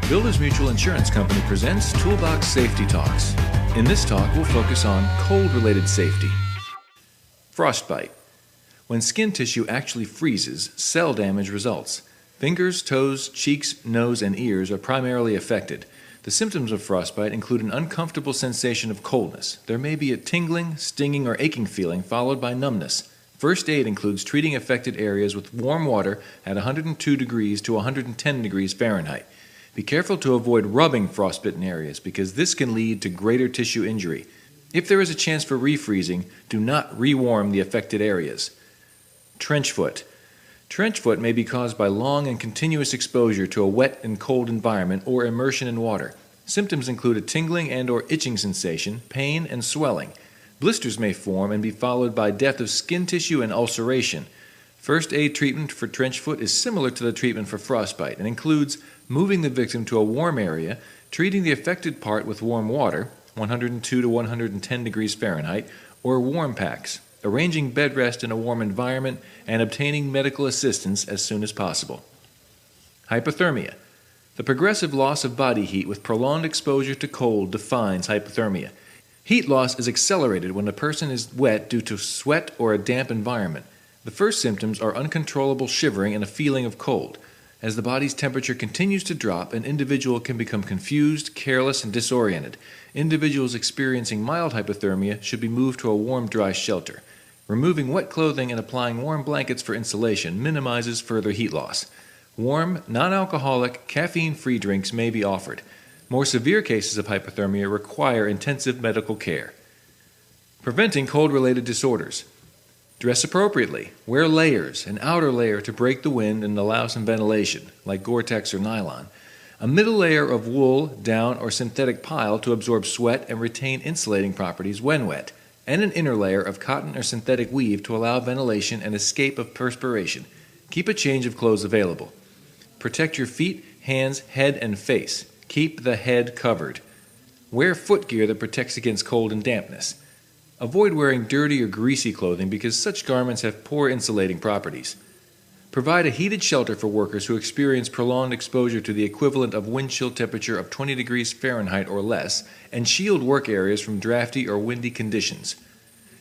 Builders Mutual Insurance Company presents Toolbox Safety Talks. In this talk, we'll focus on cold-related safety. Frostbite. When skin tissue actually freezes, cell damage results. Fingers, toes, cheeks, nose, and ears are primarily affected. The symptoms of frostbite include an uncomfortable sensation of coldness. There may be a tingling, stinging, or aching feeling followed by numbness. First aid includes treating affected areas with warm water at 102 degrees to 110 degrees Fahrenheit. Be careful to avoid rubbing frostbitten areas because this can lead to greater tissue injury. If there is a chance for refreezing, do not rewarm the affected areas. Trench foot. Trench foot may be caused by long and continuous exposure to a wet and cold environment or immersion in water. Symptoms include a tingling and/or itching sensation, pain, and swelling. Blisters may form and be followed by death of skin tissue and ulceration. First aid treatment for trench foot is similar to the treatment for frostbite and includes moving the victim to a warm area, treating the affected part with warm water, 102 to 110 degrees Fahrenheit, or warm packs, arranging bed rest in a warm environment, and obtaining medical assistance as soon as possible. Hypothermia. The progressive loss of body heat with prolonged exposure to cold defines hypothermia. Heat loss is accelerated when a person is wet due to sweat or a damp environment. The first symptoms are uncontrollable shivering and a feeling of cold. As the body's temperature continues to drop, an individual can become confused, careless, and disoriented. Individuals experiencing mild hypothermia should be moved to a warm, dry shelter. Removing wet clothing and applying warm blankets for insulation minimizes further heat loss. Warm, non-alcoholic, caffeine-free drinks may be offered. More severe cases of hypothermia require intensive medical care. Preventing cold-related disorders. Dress appropriately. Wear layers, an outer layer to break the wind and allow some ventilation, like Gore-Tex or nylon. A middle layer of wool, down, or synthetic pile to absorb sweat and retain insulating properties when wet, and an inner layer of cotton or synthetic weave to allow ventilation and escape of perspiration. Keep a change of clothes available. Protect your feet, hands, head, and face. Keep the head covered. Wear footgear that protects against cold and dampness. Avoid wearing dirty or greasy clothing because such garments have poor insulating properties. Provide a heated shelter for workers who experience prolonged exposure to the equivalent of wind chill temperature of 20 degrees Fahrenheit or less, and shield work areas from drafty or windy conditions.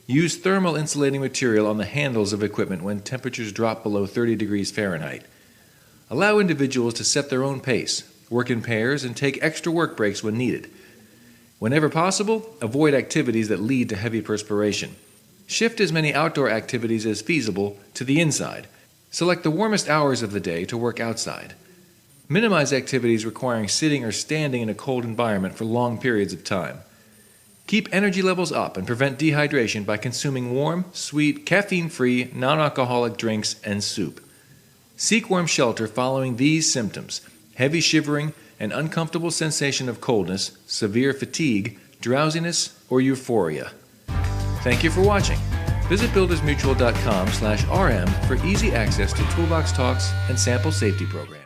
Use thermal insulating material on the handles of equipment when temperatures drop below 30 degrees Fahrenheit. Allow individuals to set their own pace, work in pairs, and take extra work breaks when needed. Whenever possible, avoid activities that lead to heavy perspiration. Shift as many outdoor activities as feasible to the inside. Select the warmest hours of the day to work outside. Minimize activities requiring sitting or standing in a cold environment for long periods of time. Keep energy levels up and prevent dehydration by consuming warm, sweet, caffeine-free, non-alcoholic drinks and soup. Seek warm shelter following these symptoms: heavy shivering, an uncomfortable sensation of coldness, severe fatigue, drowsiness, or euphoria. Thank you for watching. Visit buildersmutual.com/rm for easy access to Toolbox Talks and sample safety programs.